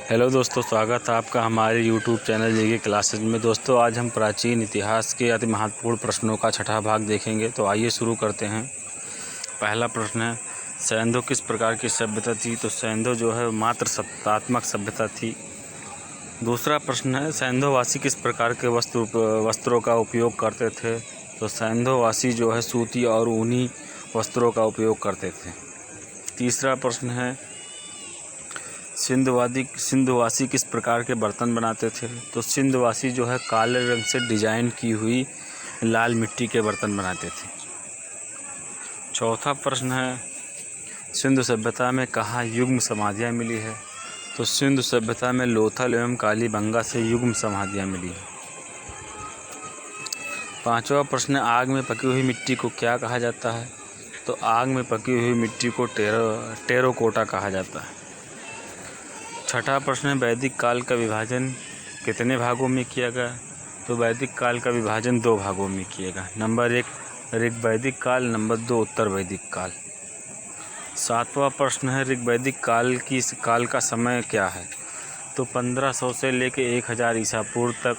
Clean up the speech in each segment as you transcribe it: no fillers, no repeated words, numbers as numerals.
Hello दोस्तों, स्वागत है आपका हमारे यूट्यूब चैनल जीके क्लासेज में। दोस्तों, आज हम प्राचीन इतिहास के अति महत्वपूर्ण प्रश्नों का छठा भाग देखेंगे। तो आइए शुरू करते हैं। पहला प्रश्न है, सैंधव किस प्रकार की सभ्यता थी? तो सैंधव जो है मात्र सत्तात्मक सभ्यता थी। दूसरा प्रश्न है, सैंधववासी किस प्रकार के वस्त्रों का उपयोग करते थे? तो सैंधववासी जो है सूती और ऊनी वस्त्रों का उपयोग करते थे। तीसरा प्रश्न है, सिंधवासी किस प्रकार के बर्तन बनाते थे? तो सिंधवासी जो है काले रंग से डिजाइन की हुई लाल मिट्टी के बर्तन बनाते थे। चौथा प्रश्न है, सिंधु सभ्यता में कहाँ युग्म समाधियाँ मिली है? तो सिंधु सभ्यता में लोथल एवं कालीबंगा से युग्म समाधियाँ मिली है। पांचवा प्रश्न है, आग में पकी हुई मिट्टी को क्या कहा जाता है? तो आग में पकी हुई मिट्टी को टेराकोटा कहा जाता है। छठा प्रश्न है, वैदिक काल का विभाजन कितने भागों में किया गया? तो वैदिक काल का विभाजन 2 भागों में किया गया। नंबर 1 ऋग्वैदिक काल, नंबर 2 उत्तर वैदिक काल। सातवां प्रश्न है, ऋग्वैदिक काल का समय क्या है? तो 1500 से लेकर 1000 ईसा पूर्व तक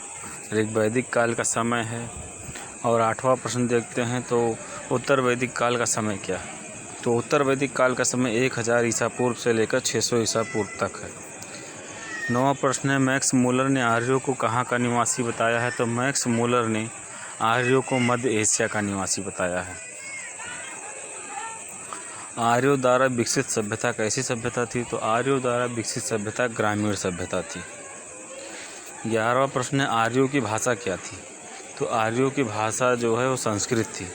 ऋग्वैदिक काल का समय है। और आठवां प्रश्न देखते हैं, तो उत्तर वैदिक काल का समय क्या है? तो उत्तर वैदिक काल का समय 1000 ईसा पूर्व से लेकर 600 ईसा पूर्व तक है। नौवां प्रश्न है, मैक्स मूलर ने आर्यों को कहाँ का निवासी बताया है? तो मैक्स मूलर ने आर्यों को मध्य एशिया का निवासी बताया है। आर्यों द्वारा विकसित सभ्यता कैसी सभ्यता थी? तो आर्यों द्वारा विकसित सभ्यता ग्रामीण सभ्यता थी। 11वां प्रश्न है, आर्यों की भाषा क्या थी? तो आर्यों की भाषा जो है वो संस्कृत थी।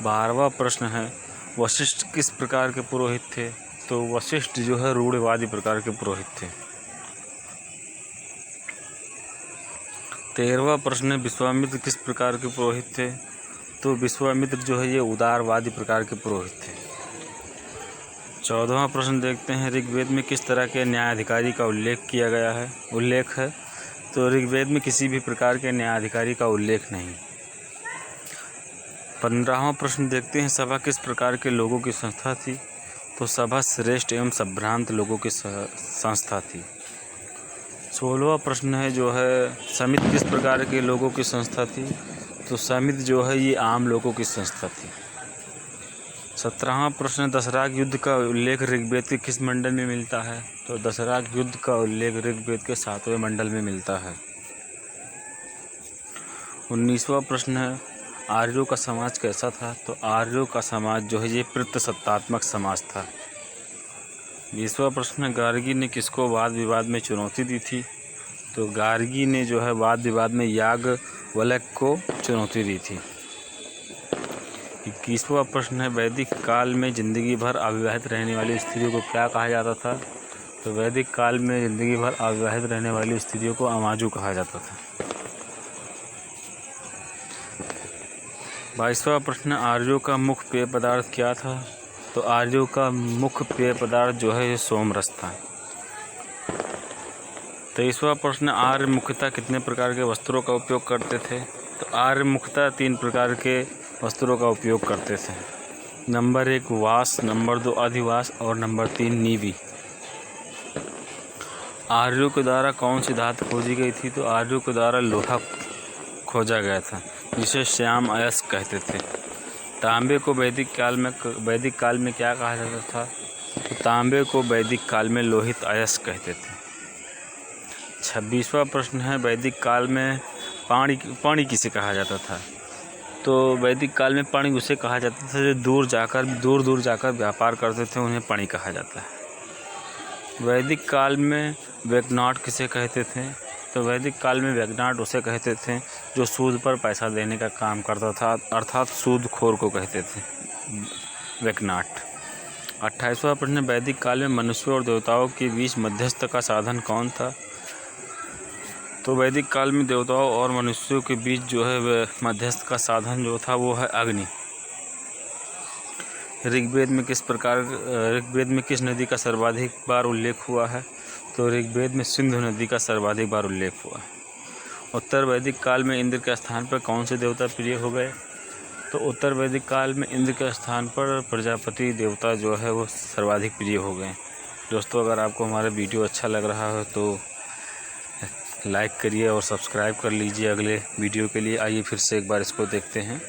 12वां प्रश्न है, वशिष्ठ किस प्रकार के पुरोहित थे? तो वशिष्ठ जो है रूढ़िवादी प्रकार के पुरोहित थे। 13वां प्रश्न है, विश्वामित्र किस प्रकार के पुरोहित थे? तो विश्वामित्र जो है ये उदारवादी प्रकार के पुरोहित थे। 14वां प्रश्न देखते हैं, ऋग्वेद में किस तरह के न्यायाधिकारी का उल्लेख है? तो ऋग्वेद में किसी भी प्रकार के न्यायाधिकारी का उल्लेख नहीं। 15वां प्रश्न देखते हैं, सभा किस प्रकार के लोगों की संस्था थी? तो सभा श्रेष्ठ एवं संभ्रांत लोगों की संस्था थी। 16वां प्रश्न है जो है, समिति किस प्रकार के लोगों की संस्था थी? तो समिति जो है ये आम लोगों की संस्था थी। 17वां प्रश्न, दशराग युद्ध का उल्लेख ऋग्वेद के किस मंडल में मिलता है? तो दशराग युद्ध का उल्लेख ऋग्वेद के 7वें मंडल में मिलता है। 19वां प्रश्न है, आर्यों का समाज कैसा था? तो आर्यों का समाज जो है ये पितृसत्तात्मक समाज था। 20वां प्रश्न, गार्गी ने किसको वाद विवाद में चुनौती दी थी? तो गार्गी ने जो है वाद विवाद में याज्ञवल्क्य को चुनौती दी थी। 21वां प्रश्न है, वैदिक काल में जिंदगी भर अविवाहित रहने वाली स्त्रियों को क्या कहा जाता था? तो वैदिक काल में जिंदगी भर अविवाहित रहने वाली स्त्रियों को अमाजु कहा जाता था। 22वां प्रश्न, आर्यों का मुख्य पेय पदार्थ क्या था? तो आर्यों का मुख्य पेय पदार्थ जो है ये सोमरस था। 23वां प्रश्न, आर्य मुख्यतः कितने प्रकार के वस्त्रों का उपयोग करते थे? तो आर्य मुख्यतः 3 प्रकार के वस्त्रों का उपयोग करते थे। नंबर 1 वास, नंबर 2 अधिवास और नंबर 3 नीवी। आर्यों के द्वारा कौन सी धातु खोजी गई थी? तो आर्यों के द्वारा लोहा खोजा गया था, जिसे श्याम अयस्क कहते थे। तांबे को वैदिक काल में क्या कहा जाता था? तो तांबे को वैदिक काल में लोहित अयस्क कहते थे। 26वां प्रश्न है, वैदिक काल में पाणी किसे कहा जाता था? तो वैदिक काल में पाणी उसे कहा जाता था जो दूर दूर जाकर व्यापार करते थे, उन्हें पाणी कहा जाता है। वैदिक काल में वैज्ञानिक किसे कहते थे? तो वैदिक काल में वैज्ञानिक उसे कहते थे जो सूद पर पैसा देने का काम करता था, अर्थात सूदखोर को कहते थे वैज्ञानिक। 28वां प्रश्न, वैदिक काल में मनुष्यों और देवताओं के बीच मध्यस्थ का साधन कौन था? तो वैदिक काल में देवताओं और मनुष्यों के बीच जो है मध्यस्थ का साधन जो था वो है अग्नि। ऋग्वेद में किस नदी का सर्वाधिक बार उल्लेख हुआ है? तो ऋग्वेद में सिंधु नदी का सर्वाधिक बार उल्लेख हुआ है। उत्तर वैदिक काल में इंद्र के स्थान पर कौन से देवता प्रिय हो गए? तो उत्तर वैदिक काल में इंद्र के स्थान पर प्रजापति देवता जो है वो सर्वाधिक प्रिय हो गए। दोस्तों, अगर आपको हमारा वीडियो अच्छा लग रहा हो तो लाइक करिए और सब्सक्राइब कर लीजिए अगले वीडियो के लिए। आइए फिर से एक बार इसको देखते हैं।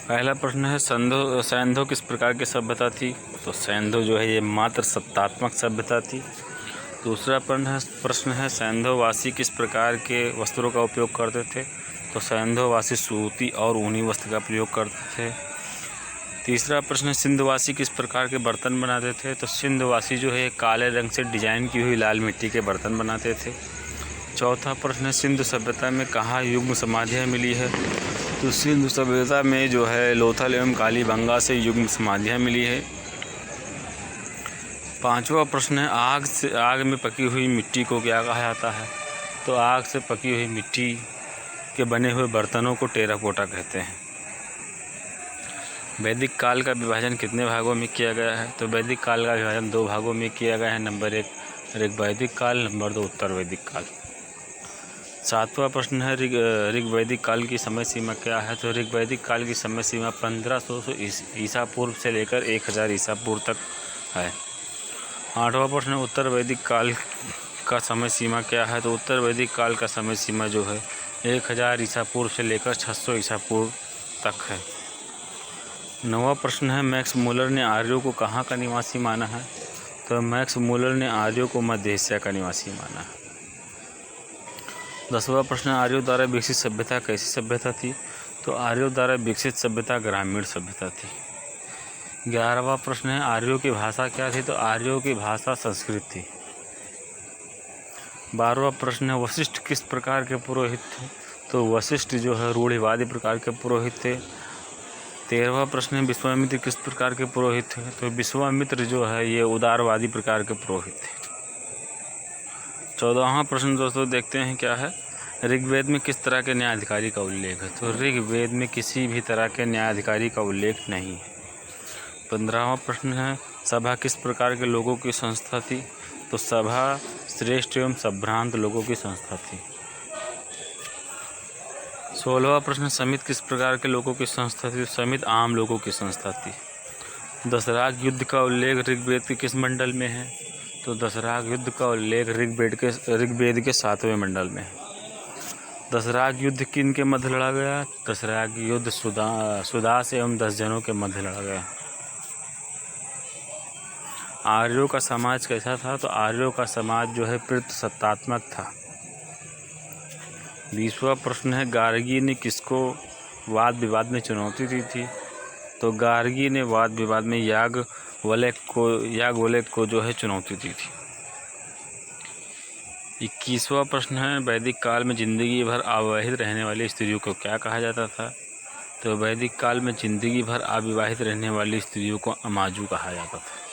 पहला प्रश्न है, सैंधव किस प्रकार की सभ्यता थी? तो सैंधव जो है ये मात्र सत्तात्मक सभ्यता थी। दूसरा प्रश्न है सैंधववासी किस प्रकार के वस्त्रों का उपयोग करते थे? तो सैंधववासी सूती और ऊनी वस्त्र का प्रयोग करते थे। तीसरा प्रश्न है सिंधवासी किस प्रकार के बर्तन बनाते थे? तो सिंधवासी जो है काले रंग से डिजाइन की हुई लाल मिट्टी के बर्तन बनाते थे। चौथा प्रश्न है सिंधु सभ्यता में कहाँ युग्म समाधियाँ मिली है? तो सिंधु सभ्यता में जो है लोथल एवं कालीबंगा से युग्म समाधियाँ मिली है। पांचवा प्रश्न है आग में पकी हुई मिट्टी को क्या कहा जाता है? तो आग से पकी हुई मिट्टी के बने हुए बर्तनों को टेराकोटा कहते हैं। वैदिक काल का विभाजन कितने भागों में किया गया है? तो वैदिक काल का विभाजन 2 भागों में किया गया है। नंबर 1 ऋग्वैदिक काल, नंबर 2 उत्तर वैदिक काल। सातवां प्रश्न है ऋग्वैदिक काल की समय सीमा क्या है? तो ऋग्वैदिक काल की समय सीमा 1500 ईसा पूर्व से लेकर 1000 ईसा पूर्व तक है। आठवां प्रश्न है उत्तर वैदिक काल का समय सीमा क्या है? तो उत्तर वैदिक काल का समय सीमा जो है 1000 ईसा पूर्व से लेकर 600 ईसा पूर्व तक है। 9वां प्रश्न है मैक्स मूलर ने आर्यों को कहाँ का निवासी माना है? तो मैक्स मूलर ने आर्यों को मध्य एशिया का निवासी माना है। 10वां प्रश्न आर्यों द्वारा विकसित सभ्यता कैसी सभ्यता थी? तो आर्यों द्वारा विकसित सभ्यता ग्रामीण सभ्यता थी। 11वां प्रश्न है आर्यों की भाषा क्या थी? तो आर्यों की भाषा संस्कृत थी। 12वां प्रश्न है वशिष्ठ किस प्रकार के पुरोहित थे? तो वशिष्ठ जो है रूढ़िवादी प्रकार के पुरोहित थे। 13वां प्रश्न है विश्वामित्र किस प्रकार के पुरोहित थे? तो विश्वामित्र जो है ये उदारवादी प्रकार के पुरोहित थे। 14वां प्रश्न दोस्तों देखते हैं क्या है, ऋग्वेद में किस तरह के न्यायाधिकारी का उल्लेख है? तो ऋग्वेद में किसी भी तरह के न्यायाधिकारी का उल्लेख नहीं है। 15वां प्रश्न है सभा किस प्रकार के लोगों की संस्था थी? तो सभा श्रेष्ठ एवं संभ्रांत लोगों की संस्था थी। 16वां प्रश्न समिति किस प्रकार के लोगों की संस्था थी? समिति आम लोगों की संस्था थी। दशराग युद्ध का उल्लेख ऋग्वेद के किस मंडल में है? तो दशराग युद्ध का उल्लेख ऋग्वेद के 7वें मंडल में है। दशराग युद्ध किन के मध्य लड़ा गया? दशराग युद्ध सुदास एवं 10 जनों के मध्य लड़ा गया। आर्यों का समाज कैसा था? तो आर्यों का समाज जो है पितृसत्तात्मक था। 20वां प्रश्न है गार्गी ने किसको वाद विवाद में चुनौती दी थी? तो गार्गी ने वाद विवाद में याज्ञवल्क्य को जो है चुनौती दी थी। 21वां प्रश्न है वैदिक काल में जिंदगी भर अविवाहित रहने वाली स्त्रियों को क्या कहा जाता था? तो वैदिक काल में जिंदगी भर अविवाहित रहने वाली स्त्रियों को अमाजू कहा जाता था।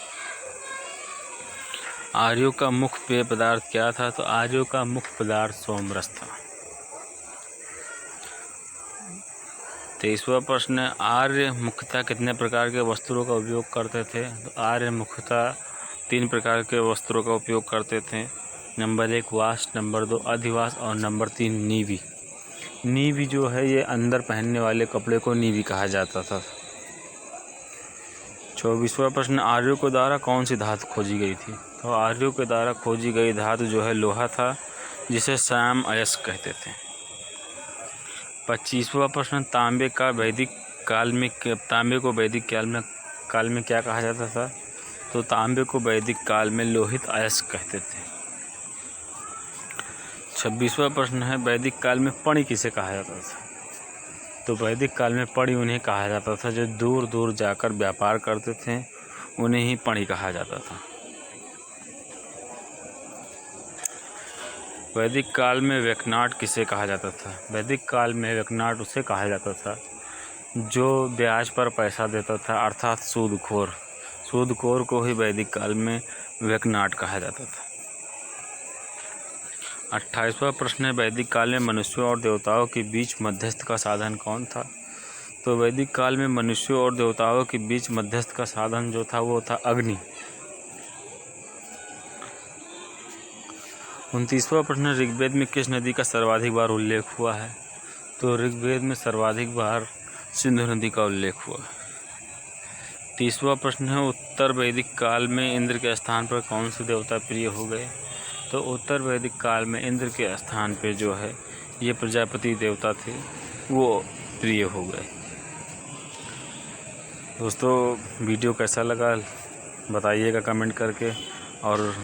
आर्यों का मुख्य पेय पदार्थ क्या था? तो आर्यों का मुख्य पदार्थ सोमरस था। 23वां प्रश्न है आर्य मुख्यतः कितने प्रकार के वस्त्रों का उपयोग करते थे? तो आर्य मुख्यतः 3 प्रकार के वस्त्रों का उपयोग करते थे। नंबर 1 वास्ट, नंबर 2 अधिवास और नंबर 3 नीवी। नीवी जो है ये अंदर पहनने वाले कपड़े को नीवी कहा जाता था। 24वां प्रश्न आर्यों के द्वारा कौन सी धातु खोजी गई थी? तो आर्यों के द्वारा खोजी गई धातु जो है लोहा था, जिसे श्याम अयस्क कहते थे। 25वां प्रश्न तांबे को वैदिक काल में क्या कहा जाता था? तो तांबे को वैदिक काल में लोहित अयस्क कहते थे। 26वां प्रश्न है वैदिक काल में पणि किसे कहा जाता था? तो वैदिक काल में पणि उन्हें कहा जाता था जो दूर दूर जाकर व्यापार करते थे, उन्हें ही पणि कहा जाता था। वैदिक काल में व्यकनाट किसे कहा जाता था? वैदिक काल में व्यकनाट उसे कहा जाता था जो ब्याज पर पैसा देता था, अर्थात सूदखोर को ही वैदिक काल में व्यकनाट कहा जाता था। 28वां प्रश्न है वैदिक काल में मनुष्यों और देवताओं के बीच मध्यस्थ का साधन कौन था? तो वैदिक काल में मनुष्यों और देवताओं के बीच मध्यस्थ का साधन जो था वो था अग्नि। 29वां प्रश्न ऋग्वेद में किस नदी का सर्वाधिक बार उल्लेख हुआ है? तो ऋग्वेद में सर्वाधिक बार सिंधु नदी का उल्लेख हुआ है। 30वां प्रश्न है, उत्तर वैदिक काल में इंद्र के स्थान पर कौन से देवता प्रिय हो गए? तो उत्तर वैदिक काल में इंद्र के स्थान पे जो है ये प्रजापति देवता थे, वो प्रिय हो गए। दोस्तों वीडियो कैसा लगा बताइएगा कमेंट करके, और